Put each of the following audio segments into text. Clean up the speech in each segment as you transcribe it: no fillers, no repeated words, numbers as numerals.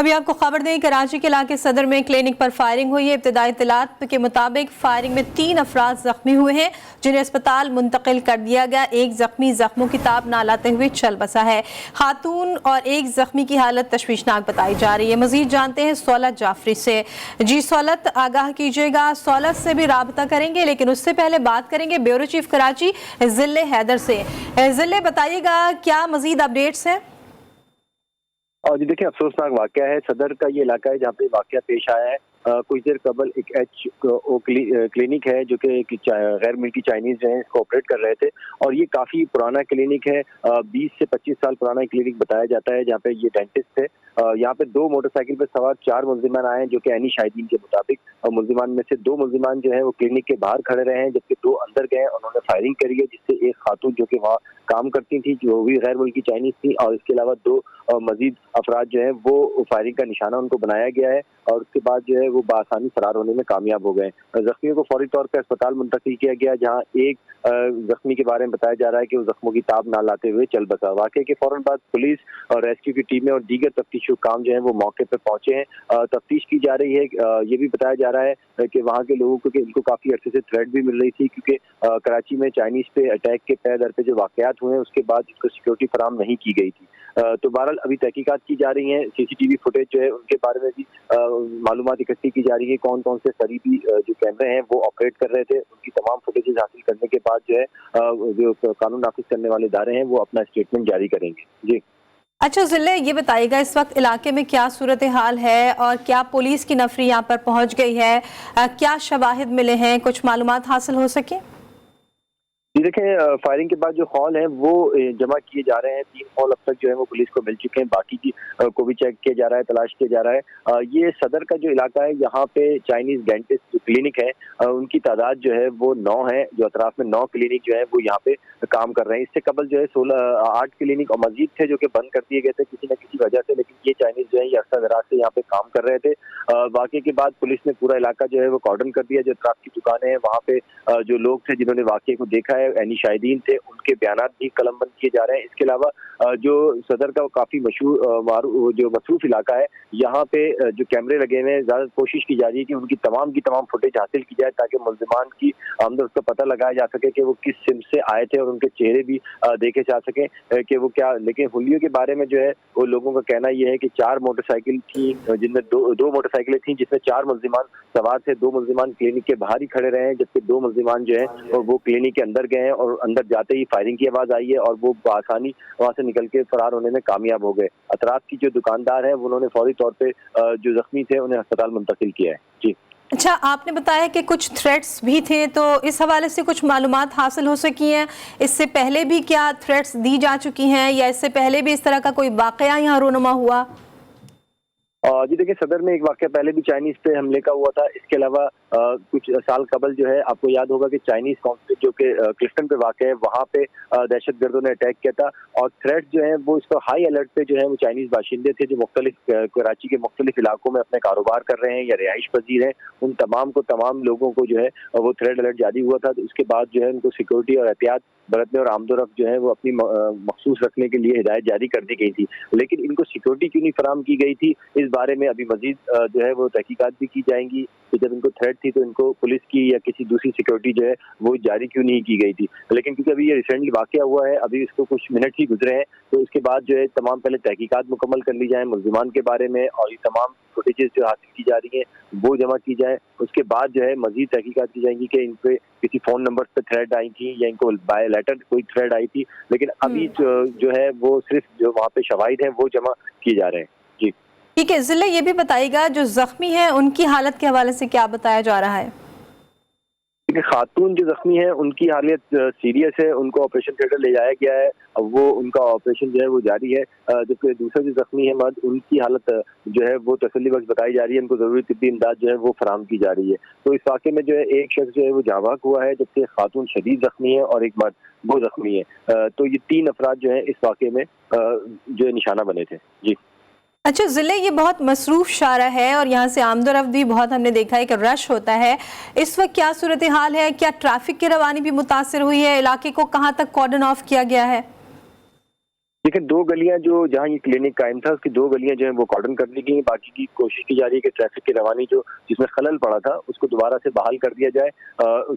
अभी आपको खबर दें, कराची के इलाके सदर में क्लिनिक पर फायरिंग हुई है। इब्तदाई इत्तलात के मुताबिक फायरिंग में 3 अफराद जख्मी हुए हैं, जिन्हें अस्पताल मुंतकिल कर दिया गया। एक जख्मी जख्मों की ताब ना लाते हुए चल बसा है। खातून और एक जख्मी की हालत तशवीशनाक बताई जा रही है। मजीद जानते हैं सौलत जाफरी से। जी सौलत, आगाह कीजिएगा। सौलत से भी राबता करेंगे, लेकिन उससे पहले बात करेंगे ब्यूरो चीफ कराची जिले हैदर से। जिले बताइएगा, क्या मजीद अपडेट्स हैं? और जी देखिए, अफसोसनाक वाकया है। सदर का ये इलाका है जहाँ पे वाकया पेश आया है। कुछ देर कबल एक HO क्लिनिक है जो कि गैर मुल्की चाइनीज जो है इसको ऑपरेट कर रहे थे, और ये काफ़ी पुराना क्लिनिक है। 20 से 25 साल पुराना क्लिनिक बताया जाता है, जहाँ पे ये डेंटिस्ट थे। यहाँ पे 2 मोटरसाइकिल पे सवार 4 मुल्जिमान आए, जो कि ऐनी शाहिदीन के मुताबिक। मुल्जिमान में से 2 मुल्जिमान जो है वो क्लिनिक के बाहर खड़े रहे हैं, जबकि 2 अंदर गए। उन्होंने फायरिंग करी है, जिससे एक खातून जो कि वहाँ काम करती थी, जो भी गैर मुल्की चाइनीज थी, और इसके अलावा 2 मजीद अफराद जो है वो फायरिंग का निशाना उनको बनाया गया है, और उसके बाद जो है वो बआसानी फरार होने में कामयाब हो गए। जख्मियों को फौरी तौर पर अस्पताल मुंतकिल किया गया, जहाँ एक जख्मी के बारे में बताया जा रहा है कि वो जख्मों की ताब ना लाते हुए चल बसा। वाकये के फौरन बाद पुलिस और रेस्क्यू की टीमें और दीगर तफ्तीशी काम जो है वो मौके पर पहुंचे हैं। तफ्तीश की जा रही है। ये भी बताया जा रहा है कि वहाँ के लोगों को कि इनको काफी अर्से से थ्रेट भी मिल रही थी, क्योंकि कराची में चाइनीज पे अटैक के पै दर पे जो वाकयात हुए हैं उसके बाद इसको सिक्योरिटी फराहम नहीं की गई थी। तो बहरहाल अभी तहकीकात की जा रही है। CCTV फुटेज जो है उनके बारे में भी मालूमात इकट्ठी की जा रही है। कौन कौन से करीबी जो कैमरे हैं वो ऑपरेट कर रहे थे, उनकी तमाम फुटेजेस हासिल करने के बाद जो है जो कानून नाफिज करने वाले इदारे हैं वो अपना स्टेटमेंट जारी करेंगे। जी अच्छा जिले, ये बताइएगा इस वक्त इलाके में क्या सूरत हाल है और क्या पुलिस की नफरी यहाँ पर पहुँच गई है? क्या शवाहिद मिले हैं? कुछ मालूमात हासिल हो सके? जी देखें, फायरिंग के बाद जो हॉल हैं वो जमा किए जा रहे हैं। 3 हॉल अब तक जो है वो पुलिस को मिल चुके हैं, बाकी की को भी चेक किया जा रहा है, तलाश किया जा रहा है। ये सदर का जो इलाका है, यहाँ पे चाइनीज डेंटिस्ट क्लिनिक है, उनकी तादाद जो है वो 9 है। जो अतराफ में 9 क्लिनिक जो है वो यहाँ पे काम कर रहे हैं। इससे कबल जो है 8 क्लिनिक और मस्जिद थे जो कि बंद कर दिए गए थे किसी न किसी वजह से, लेकिन ये चाइनीज जो है ये अक्सर दराज से यहाँ पे काम कर रहे थे। वाकये के बाद पुलिस ने पूरा इलाका जो है वो कॉर्डन कर दिया। जो अतराफ की दुकानें हैं वहाँ पे जो लोग थे जिन्होंने वाकये को देखा है, ऐनी शाहिदीन थे, उनके बयानात भी कलमबंद किए जा रहे हैं। इसके अलावा जो सदर का काफी मशहूर जो मसरूफ इलाका है, यहाँ पे जो कैमरे लगे हुए हैं, ज्यादा कोशिश की जा रही है कि उनकी तमाम फुटेज हासिल की जाए, ताकि मुल्जिमान की आमद उसका पता लगाया जा सके कि वो किस सिम से आए थे, और उनके चेहरे भी देखे जा सके कि वो क्या। लेकिन हुलियों के बारे में जो है वो लोगों का कहना यह है कि 4 मोटरसाइकिल थी, जिनमें दो मोटरसाइकिलें थी, जिसमें 4 मुल्जिमान सवार थे। 2 मुल्जिमान क्लिनिक के बाहर ही खड़े रहे हैं, जबकि 2 मुल्जिमान जो है वो क्लिनिक के अंदर गए हैं, और अंदर जाते ही फायरिंग की आवाज आई है और वो आसानी वहां से निकल के फरार होने में कामयाब हो गए। अतराफ की जो दुकानदार है उन्होंने फौरी तौर पे जो जख्मी थे उन्हें अस्पताल मुंतकिल किया है। जी अच्छा, आपने बताया कि कुछ थ्रेट्स भी थे, तो इस हवाले से कुछ मालूमात हासिल हो सकी हैं? इससे पहले भी क्या थ्रेट्स दी जा चुकी हैं, या इससे पहले भी इस तरह का कोई वाकया यहाँ रोनुमा हुआ? जी देखिए, सदर में एक वाकया पहले भी चाइनीज पे हमले का हुआ था। इसके अलावा कुछ साल कबल जो है आपको याद होगा कि चाइनीज कॉन्सुलेट जो कि क्लिफ्टन पे वाक़ है, वहाँ पे दहशतगर्दों ने अटैक किया था, और थ्रेट जो है वो इसको हाई अलर्ट पे जो है वो चाइनीज बाशिंदे थे जो मुख्तलिफ कराची के मुख्तलिफ इलाकों में अपने कारोबार कर रहे हैं या रिहाइश पजीर हैं। उन तमाम लोगों को जो है वो थ्रेट अलर्ट जारी हुआ था। तो उसके बाद जो है उनको सिक्योरिटी और एहतियात बरतने और आमदोरफ्त जो है वो अपनी मखसूस रखने के लिए हिदायत जारी कर दी गई थी। लेकिन इनको सिक्योरिटी क्यों नहीं फराहम की गई थी, इस बारे में अभी मजीद जो है वो तहकीकात भी की जाएंगी कि जब इनको थ्रेट थी तो इनको पुलिस की या किसी दूसरी सिक्योरिटी जो है वो जारी क्यों नहीं की गई थी। लेकिन क्योंकि अभी ये रिसेंटली वाकया हुआ है, अभी इसको कुछ मिनट ही गुजरे हैं, तो उसके बाद जो है तमाम पहले तहकीकात मुकम्मल कर ली जाए मुल्जिमान के बारे में, और ये तमाम फुटेजेस जो हासिल की जा रही हैं वो जमा की जाए। उसके बाद जो है मजीद तहकीकात की जाएंगी कि इन पे किसी फोन नंबर पे थ्रेड आई थी या इनको बाय लेटर कोई थ्रेड आई थी। लेकिन अभी जो है वो सिर्फ जो वहाँ पे शवाहिद हैं वो जमा किए जा रहे हैं। जी ठीक है जिले, ये भी बताइएगा जो जख्मी हैं उनकी हालत के हवाले से क्या बताया जा रहा है? खातून जो जख्मी है उनकी हालत सीरियस है, उनको ऑपरेशन थिएटर ले जाया गया है। अब वो उनका ऑपरेशन जो है वो जारी है। जबकि दूसरा जो जख्मी है मर्द, उनकी हालत जो है वो तसल्ली बख्श बताई जा रही है, उनको जरूरी तिब्बी इमदाद जो है वो फराहम की जा रही है। तो इस वाक़े में जो है एक शख्स जो है वो जाँ बहक हुआ है, जबकि खातून शदीद जख्मी है और एक मर्द वो जख्मी है। तो ये 3 अफराद जो है इस वाक़े में जो है निशाना बने थे। जी अच्छा जिले, ये बहुत मसरूफ शारा है और यहाँ से आमदोरफ्त भी बहुत हमने देखा है कि रश होता है। इस वक्त क्या सूरत हाल है? क्या ट्रैफिक की रवानी भी मुतासर हुई है? इलाके को कहाँ तक कॉर्डन ऑफ किया गया है? लेकिन 2 गलियां जो जहां ये क्लिनिक कायम था उसकी 2 गलियां जो है वो कॉर्डन कर दी गई। बाकी की कोशिश की जा रही है कि ट्रैफिक की रवानी जो जिसमें खलल पड़ा था उसको दोबारा से बहाल कर दिया जाए।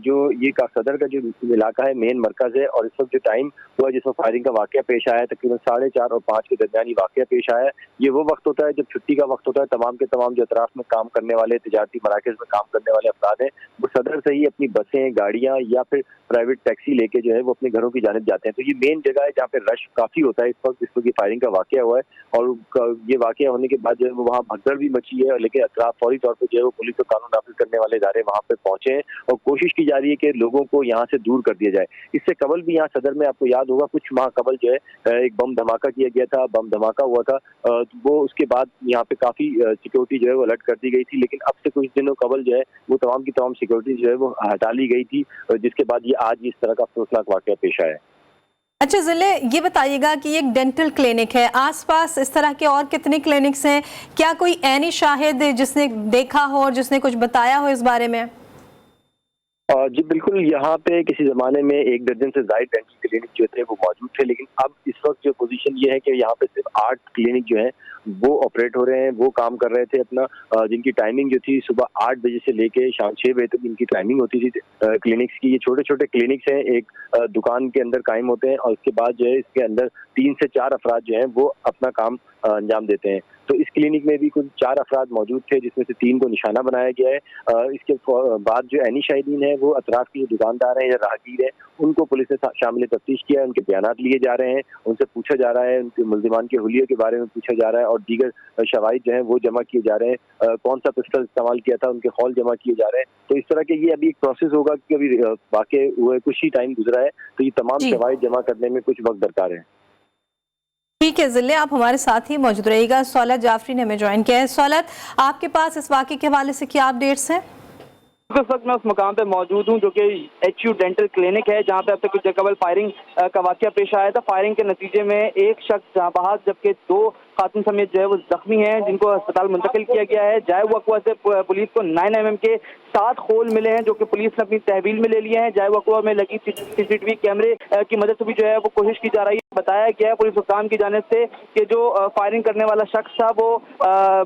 जो ये सदर का जो इलाका है मेन मरकज है और इस वक्त जो टाइम हुआ जिसमें फायरिंग का वाकया पेश आया है तकरीबन 4:30 और 5 के दरमियान ये वाकया पेश आया है। ये वो वक्त होता है जब छुट्टी का वक्त होता है। तमाम के तमाम जो अतराफ में काम करने वाले तजारती मराकज में काम करने वाले अफराद हैं वो सदर से ही अपनी बसें गाड़ियां या फिर प्राइवेट टैक्सी लेके जो है वो अपने घरों की जानिब जाते हैं। तो ये मेन जगह है जहाँ पे रश काफी होता है इस वक्त फायरिंग का वाकया हुआ है और ये वाकया होने के बाद जो है वो वहाँ भगदड़ भी मची है। लेकिन अतराफ फौरी तौर पर जो है वो पुलिस और कानून नाफिज करने वाले इदारे वहाँ पे पहुंचे हैं और कोशिश की जा रही है कि लोगों को यहाँ से दूर कर दिया जाए। इससे कबल भी यहाँ सदर में आपको याद होगा कुछ माह कबल जो है एक बम धमाका किया गया था, बम धमाका हुआ था। वो उसके बाद यहाँ पे काफी सिक्योरिटी जो है वो अलर्ट कर दी गई थी। लेकिन अब से कुछ दिनों कबल जो है वो तमाम की तमाम सिक्योरिटी जो है वो हटा ली गई थी जिसके बाद ये आज इस तरह का अफसोसनाक वाकया पेश आया है। अच्छा जिले, ये बताइएगा कि एक डेंटल क्लिनिक है, आसपास इस तरह के और कितने क्लिनिक्स हैं? क्या कोई ऐनी शाहिद जिसने देखा हो और जिसने कुछ बताया हो इस बारे में? जी बिल्कुल, यहाँ पे किसी ज़माने में 1 दर्जन से ज़ायद डेंटल क्लिनिक जो थे वो मौजूद थे। लेकिन अब इस वक्त जो पोजीशन ये है कि यहाँ पे सिर्फ 8 क्लिनिक जो हैं वो ऑपरेट हो रहे हैं, वो काम कर रहे थे अपना, जिनकी टाइमिंग जो थी सुबह 8 बजे से लेके शाम 6 बजे तक इनकी टाइमिंग होती थी क्लिनिक्स की। ये छोटे छोटे क्लिनिक्स हैं, एक दुकान के अंदर कायम होते हैं और उसके बाद जो है इसके अंदर 3 से 4 अफराद जो हैं वो अपना काम अंजाम देते हैं। तो इस क्लिनिक में भी कुछ 4 अफराद मौजूद थे जिसमें से 3 को निशाना बनाया गया है। इसके बाद जो ऐनी शाहिदीन है वो अतराफ के जो दुकानदार हैं या राहगीर हैं उनको पुलिस ने शामिल तफ्तीश किया है। उनके बयानात लिए जा रहे हैं, उनसे पूछा जा रहा है, उनके मुल्जिमान के हुलिये के बारे में पूछा जा रहा है और दीगर शवाहिद जो हैं वो जमा किए जा रहे हैं। कौन सा पिस्टल इस्तेमाल किया था उनके खौल जमा किए जा रहे हैं। तो इस तरह के ये अभी एक प्रोसेस होगा कि अभी वाकई हुए कुछ ही टाइम गुजरा है तो ये तमाम शवाहिद जमा करने में कुछ वक्त दरकार है। ठीक है जिले, आप हमारे साथ ही मौजूद रहिएगा। सौलत जाफरी ने हमें ज्वाइन किया है। सौलत, आपके पास इस वाक़े के हवाले से क्या अपडेट्स हैं? इस वक्त मैं उस मकाम पे मौजूद हूँ जो कि HU डेंटल क्लिनिक है जहाँ पे अब तक कुछ कबल फायरिंग का वाकया पेश आया था। फायरिंग के नतीजे में एक शख्स जहाँ बहाक जबकि 2 खातून समेत जो है वो जख्मी हैं जिनको अस्पताल मुंतकिल किया गया है। जाए वकवा से पुलिस को 9 mm के 7 खोल मिले हैं जो कि पुलिस ने अपनी तहवील में ले लिए हैं। जाए वकवा में लगी CCTV कैमरे की मदद से भी जो है वो कोशिश की जा रही है। बताया गया है पुलिस हुकाम की जानिब से कि जो फायरिंग करने वाला शख्स था वो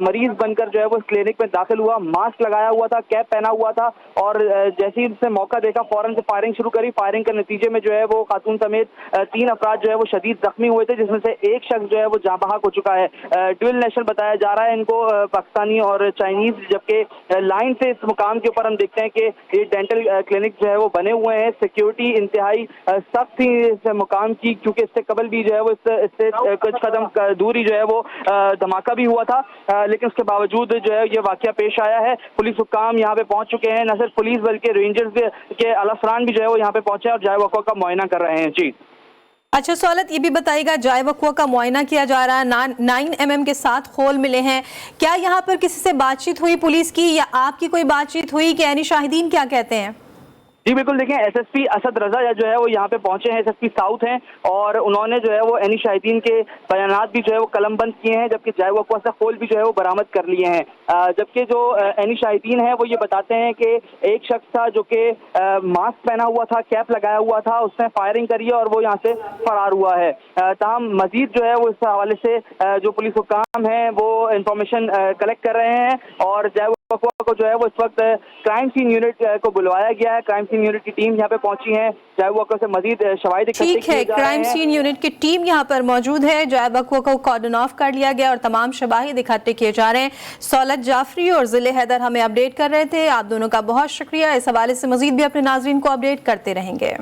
मरीज बनकर जो है वो क्लिनिक में दाखिल हुआ, मास्क लगाया हुआ था, कैप पहना हुआ था और जैसे ही उसने मौका देखा फौरन से फायरिंग शुरू करी। फायरिंग के नतीजे में जो है वो खातून समेत 3 अफराद जो है वो शदीद जख्मी हुए थे जिसमें से एक शख्स जो है वो जहाँ बहाक हो चुका है। ड्यूल नेशनल बताया जा रहा है इनको, पाकिस्तानी और चाइनीज। जबकि लाइन से इस मुकाम के ऊपर हम देखते हैं कि ये डेंटल क्लिनिक जो है वो बने हुए हैं। सिक्योरिटी इंतहाई सख्त थी इस मुकाम की क्योंकि इससे कबल भी जो है वो इससे कुछ कदम दूरी जो है वो धमाका भी हुआ था। लेकिन उसके बावजूद जो है ये वाकया पेश आया है। पुलिस हुकाम यहाँ पे पहुंच चुके हैं, न सिर्फ पुलिस बल्कि रेंजर्स के अलाफरान भी जो है वो यहाँ पे पहुंचे और जाए वकवा का मुआयना कर रहे हैं। जी अच्छा सौलत, ये भी बताइएगा, जाए वकवा का मुआयना किया जा रहा है, 9 mm के 7 खोल मिले हैं, क्या यहाँ पर किसी से बातचीत हुई पुलिस की या आपकी कोई बातचीत हुई कि ऐनी शाहिदीन क्या कहते हैं? जी बिल्कुल, देखें SSP असद रजा जो है वो यहाँ पे पहुंचे हैं, SSP साउथ हैं और उन्होंने जो है वो ऐनी शाहिदीन के बयानात भी जो है वो कलमबंद किए हैं जबकि जाए वकवा से खोल भी जो है वो बरामद कर लिए हैं। जबकि जो ऐनी शाहिदीन है वो ये बताते हैं कि एक शख्स था जो कि मास्क पहना हुआ था, कैप लगाया हुआ था, उसने फायरिंग करी है और वो यहाँ से फरार हुआ है। ताहम मजीद जो है वो इस हवाले से जो पुलिस हुकाम है वो इंफॉर्मेशन कलेक्ट कर रहे हैं और जाए वकवा को जो है वो इस वक्त क्राइम सीन यूनिट को बुलवाया गया है। क्राइम सीन यूनिट की टीम यहाँ पे पहुंची है, जाए वकवा से मजीद शवाहिद इकट्ठे किए जा रहे हैं। क्राइम सीन यूनिट की टीम यहाँ पर मौजूद है, जाए वकवा को कॉर्डन ऑफ कर लिया गया और तमाम शवाहिद इकट्ठे किए जा रहे हैं। सौलत जाफरी और जिले हैदर हमें अपडेट कर रहे थे, आप दोनों का बहुत शुक्रिया। इस हवाले से मजीद भी अपने नाजरीन को अपडेट करते रहेंगे।